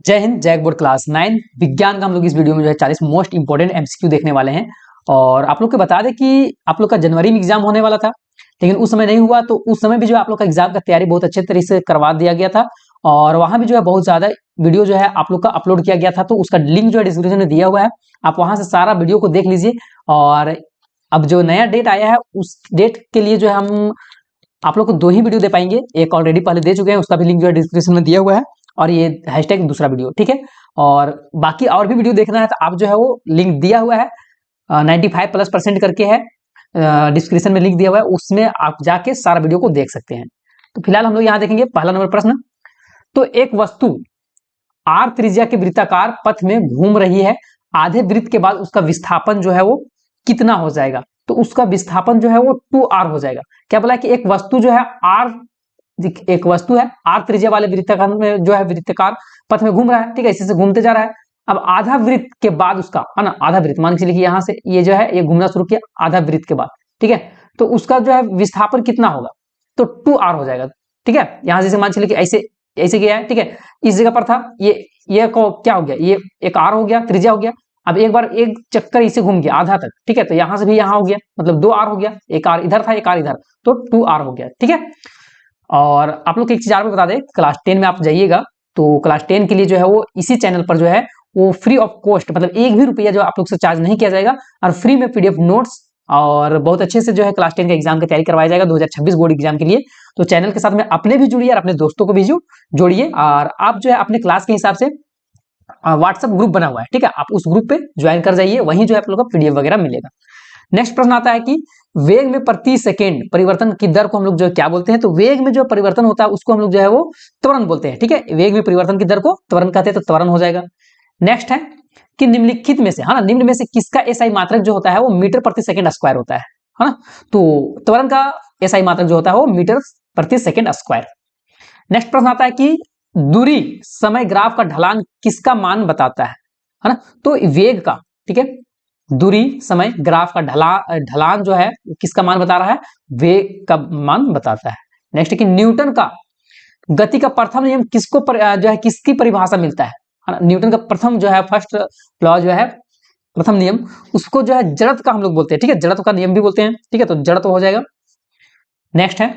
जय Hind. JAC board class 9 विज्ञान का हम लोग इस वीडियो में जो है 40 मोस्ट इंपोर्टेंट एमसीक्यू देखने वाले हैं। और आप लोग को बता दें कि आप लोग का जनवरी में एग्जाम होने वाला था, लेकिन उस समय नहीं हुआ। तो उस समय भी जो है आप लोग का एग्जाम का तैयारी बहुत अच्छे तरीके से करवा दिया गया था और वहां भी जो है बहुत ज्यादा वीडियो जो है आप लोग का अपलोड किया गया था। तो उसका लिंक जो है डिस्क्रिप्शन में दिया हुआ है, आप वहां से सारा वीडियो को देख लीजिए। और अब जो नया डेट आया है उस डेट के लिए जो है हम आप लोग को 2 ही वीडियो दे पाएंगे। एक ऑलरेडी पहले दे चुके हैं, उसका भी लिंक जो है डिस्क्रिप्शन में दिया हुआ है, और ये हैशटैग दूसरा वीडियो, ठीक है। और बाकी और भी वीडियो देखना है तो आप जो है वो लिंक दिया हुआ है 95+% करके है, डिस्क्रिप्शन में लिंक दिया हुआ है, उसमें आप जाके सारा वीडियो को देख सकते हैं। तो फिलहाल हम लोग यहाँ देखेंगे पहला नंबर प्रश्न। तो एक वस्तु r त्रिज्या के वृत्ताकार पथ में घूम रही है, आधे वृत्त के बाद उसका विस्थापन जो है वो कितना हो जाएगा? तो उसका विस्थापन जो है वो 2r हो जाएगा। क्या बोला कि एक वस्तु जो है एक वस्तु है r त्रिज्या वाले वृत्ताकार में जो है वृत्ताकार पथ में घूम रहा है, ठीक है, इसी से घूमते जा रहा है। अब आधा वृत्त के बाद उसका है ना, आधा वृत्त मान के चलिए यहाँ से ये जो है ये घूमना शुरू किया आधा वृत्त के बाद, ठीक है, तो उसका जो है विस्थापन कितना होगा? तो 2r हो जाएगा, ठीक है। यहां से मान चलिए कि ऐसे ऐसे गया है, ठीक है, इस जगह पर था ये क्या हो गया, ये एक r हो गया, त्रिज्या हो गया। अब एक बार एक चक्कर इसे घूम गया आधा तक, ठीक है, तो यहां से भी यहां हो गया, मतलब 2r हो गया, एक r इधर था एक r इधर, तो 2r हो गया, ठीक है। और आप लोग एक चीज और बता दें, क्लास 10 में आप जाइएगा तो क्लास 10 के लिए जो है वो इसी चैनल पर जो है वो फ्री ऑफ कॉस्ट, मतलब एक भी रुपया जो आप लोग से चार्ज नहीं किया जाएगा, और फ्री में पीडीएफ नोट्स और बहुत अच्छे से जो है क्लास 10 का एग्जाम की तैयारी करवाया जाएगा 2026 बोर्ड एग्जाम के लिए। तो चैनल के साथ में अपने भी जुड़िए और अपने दोस्तों को भी जोड़िए, और आप जो है अपने क्लास के हिसाब से व्हाट्सएप ग्रुप बना हुआ है, ठीक है, आप उस ग्रुप पे ज्वाइन कर जाइए, वहीं जो है आप लोग का पीडीएफ वगैरह मिलेगा। नेक्स्ट प्रश्न आता है कि वेग में प्रति सेकेंड परिवर्तन की दर को हम लोग जो क्या बोलते हैं? तो वेग में जो परिवर्तन होता है उसको हम लोग जो है वो त्वरण बोलते हैं, ठीक है। वेग में परिवर्तन की दर को त्वरण कहते हैं, तो त्वरण हो जाएगा। नेक्स्ट है कि निम्नलिखित में से, है ना, निम्न में से किसका एसआई मात्रक जो होता है वो मीटर प्रति सेकेंड स्क्वायर होता है ना। तो त्वरण का एसआई मात्रक जो होता है वो मीटर प्रति सेकेंड स्क्वायर। नेक्स्ट प्रश्न आता है कि दूरी समय ग्राफ का ढलान किसका मान बताता है ना। तो वेग का, ठीक है, दूरी समय ग्राफ का ढलान जो है किसका मान बता रहा है? वेग का मान बताता है। नेक्स्ट है कि न्यूटन का गति का प्रथम नियम किसको जो है किसकी परिभाषा मिलता है ना। न्यूटन का प्रथम जो है फर्स्ट लॉ जो है प्रथम नियम, उसको जो है जड़त्व का हम लोग बोलते हैं, ठीक है, जड़त्व का नियम भी बोलते हैं, ठीक है, तो जड़त्व हो जाएगा। नेक्स्ट है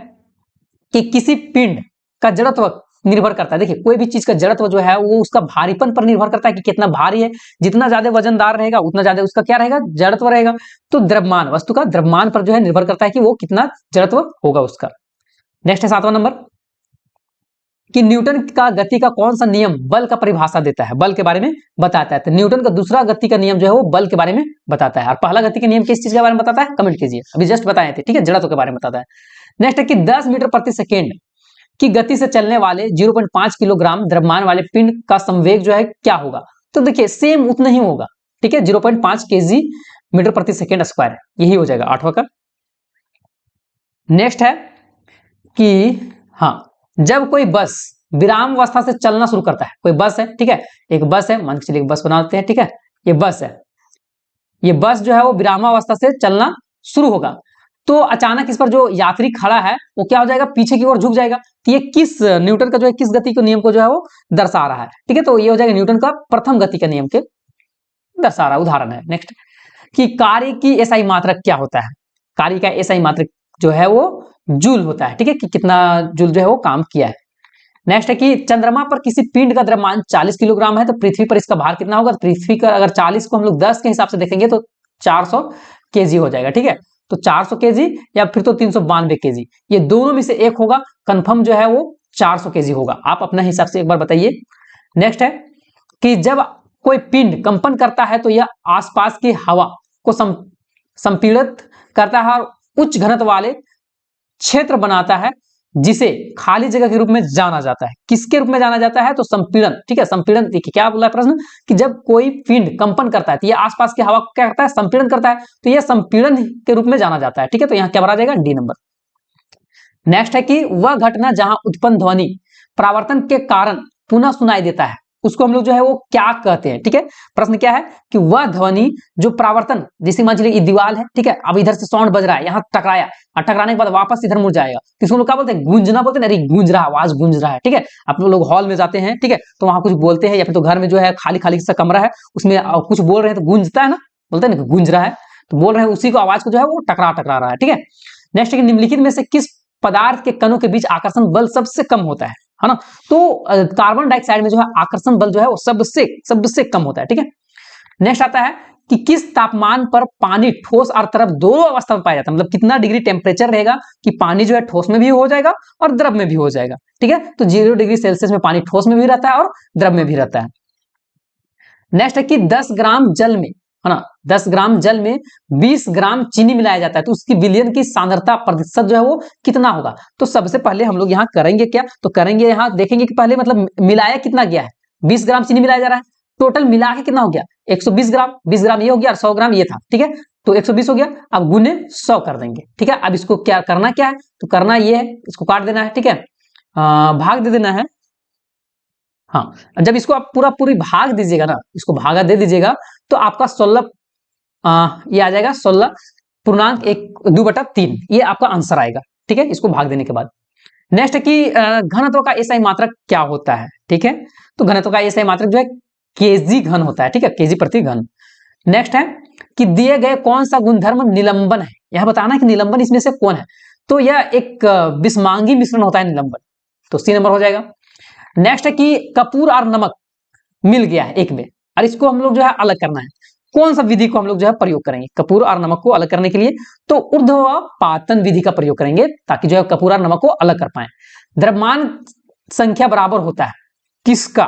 कि किसी पिंड का जड़त्व निर्भर करता है, देखिए कोई भी चीज का जड़त्व जो है वो उसका भारीपन पर निर्भर करता है कि कितना भारी है, जितना ज्यादा वजनदार रहेगा उतना ज्यादा उसका क्या रहेगा, जड़त्व रहेगा। तो द्रव्यमान, वस्तु का द्रव्यमान पर जो है निर्भर करता है कि वो कितना जड़त्व होगा उसका। नेक्स्ट है 7वां नंबर कि न्यूटन का गति का कौन सा नियम बल का परिभाषा देता है, बल के बारे में बताता है। तो न्यूटन का दूसरा गति का नियम जो है वो बल के बारे में बताता है, और पहला गति का नियम किस चीज के बारे में बताता है? कमेंट कीजिए, अभी जस्ट बताए थे, ठीक है, जड़त्व के बारे में बताता है। नेक्स्ट है कि 10 मीटर प्रति सेकेंड की गति से चलने वाले 0.5 किलोग्राम द्रव्यमान वाले पिंड का संवेग जो है क्या होगा? तो देखिए सेम उतना ही होगा, ठीक है, 0.5 kg मीटर प्रति सेकेंड स्क्वायर, यही हो जाएगा 8वां का। नेक्स्ट है कि हाँ, जब कोई बस विराम अवस्था से चलना शुरू करता है, कोई बस है, ठीक है, एक बस है, मान के चलिए बस बनाते हैं, ठीक है, ये बस है, ये बस जो है वो विरामावस्था से चलना शुरू होगा, तो अचानक इस पर जो यात्री खड़ा है वो क्या हो जाएगा? पीछे की ओर झुक जाएगा। तो ये किस न्यूटन का जो है किस गति के नियम को जो है वो दर्शा रहा है, ठीक है, तो ये हो जाएगा न्यूटन का प्रथम गति का नियम के दर्शा रहा उदाहरण है। नेक्स्ट कि कार्य की एसआई मात्रक क्या होता है? कार्य का एसआई मात्रक जो है वो जूल होता है, ठीक है, कि कितना जूल जो है वो काम किया है। नेक्स्ट है कि चंद्रमा पर किसी पिंड का द्रव्यमान 40 किलोग्राम है, तो पृथ्वी पर इसका भार कितना होगा? पृथ्वी का अगर 40 को हम लोग 10 के हिसाब से देखेंगे तो 400 kg हो जाएगा, ठीक है, तो 400 kg या फिर तो 392 kg, ये दोनों में से एक होगा, कंफर्म जो है वो 400 kg होगा, आप अपने हिसाब से एक बार बताइए। नेक्स्ट है कि जब कोई पिंड कंपन करता है तो यह आसपास की हवा को संपीड़ित करता है और उच्च घनत्व वाले क्षेत्र बनाता है, जिसे खाली जगह के रूप में जाना जाता है। किसके रूप में जाना जाता है? तो संपीड़न, ठीक है, संपीड़न। देखिए क्या बोला है प्रश्न कि जब कोई पिंड कंपन करता है तो ये आसपास की हवा को क्या करता है? संपीड़न करता है, तो यह संपीड़न के रूप में जाना जाता है, ठीक है, तो यहाँ क्या भरा जाएगा? D number. नेक्स्ट है कि वह घटना जहां उत्पन्न ध्वनि परावर्तन के कारण पुनः सुनाई देता है, उसको हम लोग जो है वो क्या कहते हैं। ठीक है, प्रश्न क्या है कि वह ध्वनि जो प्रावर्तन, जैसे मान लीजिए दीवार है, ठीक है, अब इधर से साउंड बज रहा है, यहाँ टकराया और टकराने के बाद वापस इधर मुड़ जाएगा, किसको लोग क्या बोलते हैं, गूंजना बोलते हैं। अरे गूंज रहा, आवाज गूंज रहा है। ठीक है, आप लोग हॉल में जाते हैं, ठीक है, तो वहां कुछ बोलते हैं, या फिर तो घर में जो है खाली खाली सा कमरा है, उसमें कुछ बोल रहे हैं तो गूंजता है ना, बोलते हैं ना गूंज रहा है, तो बोल रहे हैं उसी को, आवाज को जो है वो टकरा टकरा रहा है। ठीक है, नेक्स्ट है कि निम्नलिखित में से किस पदार्थ के कणों के बीच आकर्षण बल सबसे कम होता है ना। तो कार्बन डाइऑक्साइड में जो है आकर्षण बल जो है वो सबसे सबसे कम होता है। ठीक है, नेक्स्ट आता है कि किस तापमान पर पानी ठोस और द्रव दोनों अवस्था में पाया जाता है, मतलब कितना डिग्री टेम्परेचर रहेगा कि पानी जो है ठोस में भी हो जाएगा और द्रव में भी हो जाएगा। ठीक है, तो 0 डिग्री सेल्सियस में पानी ठोस में भी रहता है और द्रव में भी रहता है। नेक्स्ट है कि 10 ग्राम जल में, है ना, 10 ग्राम जल में 20 ग्राम चीनी मिलाया जाता है, तो उसकी विलयन की सांद्रता प्रतिशत जो है वो कितना होगा। तो सबसे पहले हम लोग यहाँ करेंगे क्या, तो करेंगे यहाँ देखेंगे कि पहले मतलब मिलाया कितना गया है, 20 ग्राम चीनी मिलाया जा रहा है, टोटल मिला के कितना हो गया 120 ग्राम, 20 ग्राम ये हो गया और 100 ग्राम ये था। ठीक है, तो 120 हो गया, अब गुने 100 कर देंगे। ठीक है, अब इसको क्या करना, क्या है तो करना ये है, इसको काट देना है। ठीक है, भाग दे देना है। हाँ, जब इसको आप पूरा पूरी भाग दीजिएगा ना, इसको भागा दे दीजिएगा, तो आपका 16 ये आ जाएगा 16.1/2 ये आपका आंसर आएगा। ठीक है, इसको भाग देने के बाद नेक्स्ट है कि घनत्व का एसआई मात्रक क्या होता है। ठीक है, तो घनत्व का एसआई मात्रक जो है केजी घन होता है। ठीक है, केजी प्रति घन। नेक्स्ट है कि दिए गए कौन सा गुणधर्म निलंबन है, यह बताना कि निलंबन इसमें से कौन है, तो यह एक विषमांगी मिश्रण होता है निलंबन, तो सी नंबर हो जाएगा। नेक्स्ट है कि कपूर और नमक मिल गया है एक में, और इसको हम लोग जो है अलग करना है, कौन सा विधि को हम लोग जो है प्रयोग करेंगे कपूर और नमक को अलग करने के लिए, तो ऊर्ध्वपातन विधि का प्रयोग करेंगे, ताकि जो है कपूर और नमक को अलग कर पाए। द्रव्यमान संख्या बराबर होता है किसका,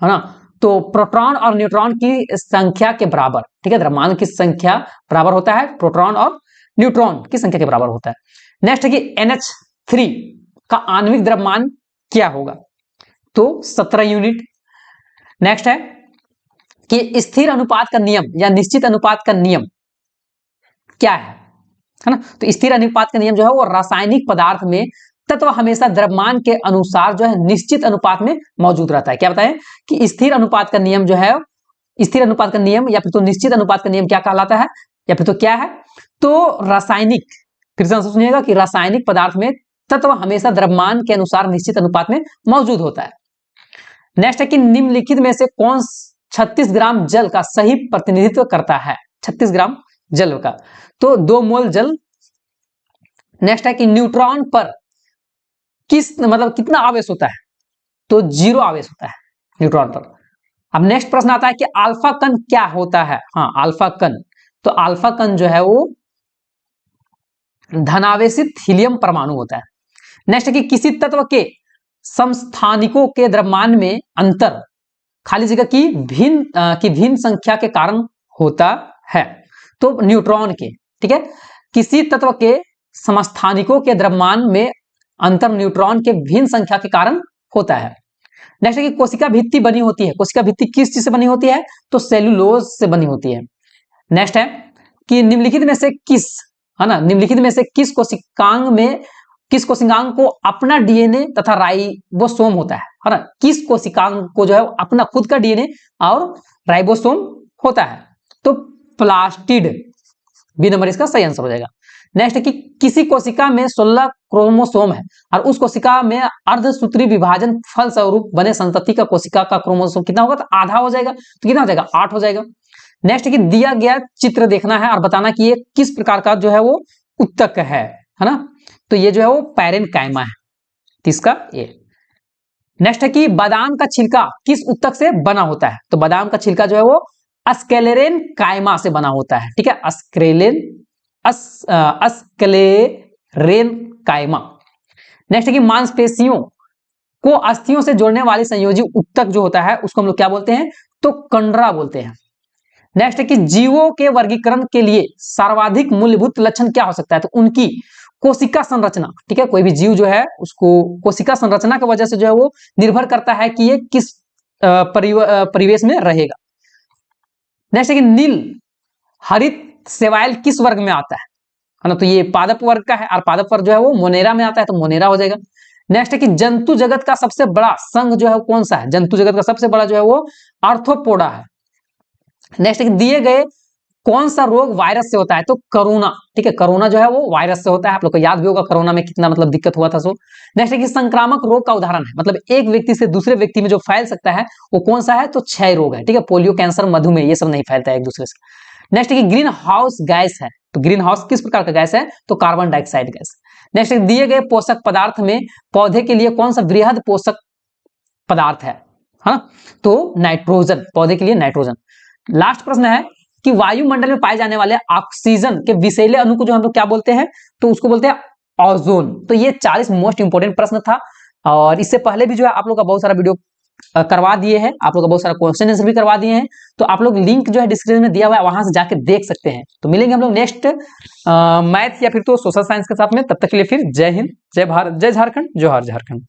है ना, तो प्रोटॉन और न्यूट्रॉन की संख्या के बराबर। ठीक है, द्रव्यमान की संख्या बराबर होता है प्रोटॉन और न्यूट्रॉन की संख्या के बराबर होता है। नेक्स्ट है कि NH3 का आणविक द्रव्यमान क्या होगा, तो 17 यूनिट। नेक्स्ट है कि स्थिर अनुपात का नियम या निश्चित अनुपात का नियम क्या है ना, तो स्थिर अनुपात का नियम जो है वो रासायनिक पदार्थ में तत्व हमेशा द्रव्यमान के अनुसार जो है निश्चित अनुपात में मौजूद रहता है। क्या बताएं कि स्थिर अनुपात का नियम जो है, स्थिर अनुपात का नियम या फिर तो निश्चित अनुपात का नियम क्या कहलाता है, या फिर तो क्या है, तो रासायनिक, फिर से सुनिएगा कि रासायनिक पदार्थ में तत्व हमेशा द्रव्यमान के अनुसार निश्चित अनुपात में मौजूद होता है। नेक्स्ट है कि निम्नलिखित में से कौन 36 ग्राम जल का सही प्रतिनिधित्व करता है, 36 ग्राम जल का, तो 2 मोल जल। नेक्स्ट है कि न्यूट्रॉन पर किस मतलब कितना आवेश होता है, तो 0 आवेश होता है न्यूट्रॉन पर। अब नेक्स्ट प्रश्न आता है कि अल्फा कण क्या होता है। हाँ, अल्फा कण, तो अल्फा कण जो है वो धनावेशित हीलियम परमाणु होता है। नेक्स्ट है कि किसी तत्व के समस्थानिकों के द्रव्यमान में अंतर खाली जगह की भिन्न संख्या के कारण होता है, तो न्यूट्रॉन के। ठीक है, किसी तत्व के समस्थानिकों के द्रव्यमान में अंतर न्यूट्रॉन के भिन्न संख्या के कारण होता है। नेक्स्ट है कि कोशिका भित्ति बनी होती है, कोशिका भित्ति किस चीज से बनी होती है, तो सेलुलोज से बनी होती है। नेक्स्ट है कि निम्नलिखित में से किस, है ना, निम्नलिखित में से किस कोशिकांग को अपना डीएनए तथा राइबोसोम होता है ना, किस कोशिकांग को जो है अपना खुद का डीएनए और राइबोसोम होता है, तो प्लास्टिड, बी नंबर इसका सही आंसर हो जाएगा। नेक्स्ट है कि किसी कोशिका में 16 क्रोमोसोम है और उस कोशिका में अर्धसूत्री विभाजन फल स्वरूप बने संतति का कोशिका का क्रोमोसोम कितना होगा, तो आधा हो जाएगा, तो कितना हो जाएगा 8 हो जाएगा। नेक्स्ट है कि दिया गया चित्र देखना है और बताना कि ये किस प्रकार का जो है वो उत्तक है ना, तो ये जो है वो पैरेनकाइमा है, किसका ये। नेक्स्ट है कि बादाम का छिलका किस उत्तक से बना होता है, तो बादाम का छिलका जो है वो अस्क्लेरेन कायमा से बना होता है। ठीक है, अस्क्लेरेन कायमा। नेक्स्ट है कि मांसपेशियों को अस्थियों से जोड़ने वाली संयोजी उत्तक जो होता है उसको हम लोग क्या बोलते हैं, तो कंडरा बोलते हैं। नेक्स्ट है कि जीवों के वर्गीकरण के लिए सर्वाधिक मूलभूत लक्षण क्या हो सकता है, तो उनकी कोशिका संरचना। ठीक है, कोई भी जीव जो है उसको कोशिका संरचना की वजह से जो है वो निर्भर करता है कि ये किस परिवेश में रहेगा। नेक्स्ट है कि नील हरित सेवाइल किस वर्ग में आता है ना, तो ये पादप वर्ग का है और पादप वर्ग जो है वो मोनेरा में आता है, तो मोनेरा हो जाएगा। नेक्स्ट है कि जंतु जगत का सबसे बड़ा संघ जो है वो कौन सा है? जंतु जगत का सबसे बड़ा जो है वो आर्थ्रोपोडा है। नेक्स्ट है कि दिए गए कौन सा रोग वायरस से होता है? तो कोरोना, ठीक है, कोरोना जो है वो वायरस से होता है। आप लोग को याद भी होगा कोरोना में कितना मतलब दिक्कत हुआ था। सो नेक्स्ट है कि संक्रामक रोग का उदाहरण है, मतलब एक व्यक्ति से दूसरे व्यक्ति में जो फैल सकता है वो कौन सा है? तो क्षय रोग है, ठीक है, पोलियो, कैंसर, मधुमेह, ये सब नहीं फैलता है एक दूसरे से। नेक्स्ट है कि ग्रीन हाउस गैस है, तो ग्रीन हाउस किस प्रकार का गैस है? तो कार्बन डाइऑक्साइड गैस। नेक्स्ट है दिए गए पोषक पदार्थ में पौधे के लिए कौन सा वृहद पोषक पदार्थ है? हाँ, तो नाइट्रोजन, पौधे के लिए नाइट्रोजन। लास्ट प्रश्न है कि वायुमंडल में पाए जाने वाले ऑक्सीजन के विषैले अणु को जो हम लोग क्या बोलते हैं? तो उसको बोलते हैं ओजोन। तो ये 40 मोस्ट इंपोर्टेंट प्रश्न था, और इससे पहले भी जो है आप लोग का बहुत सारा वीडियो करवा दिए हैं, आप लोग का बहुत सारा क्वेश्चन आंसर भी करवा दिए हैं। तो आप लोग लिंक जो है डिस्क्रिप्शन में दिया हुआ है, वहां से जाके देख सकते हैं। तो मिलेंगे हम लोग नेक्स्ट मैथ या फिर तो सोशल साइंस के साथ में। तब तक के लिए फिर जय हिंद, जय भारत, जय झारखंड, जोहार झारखंड।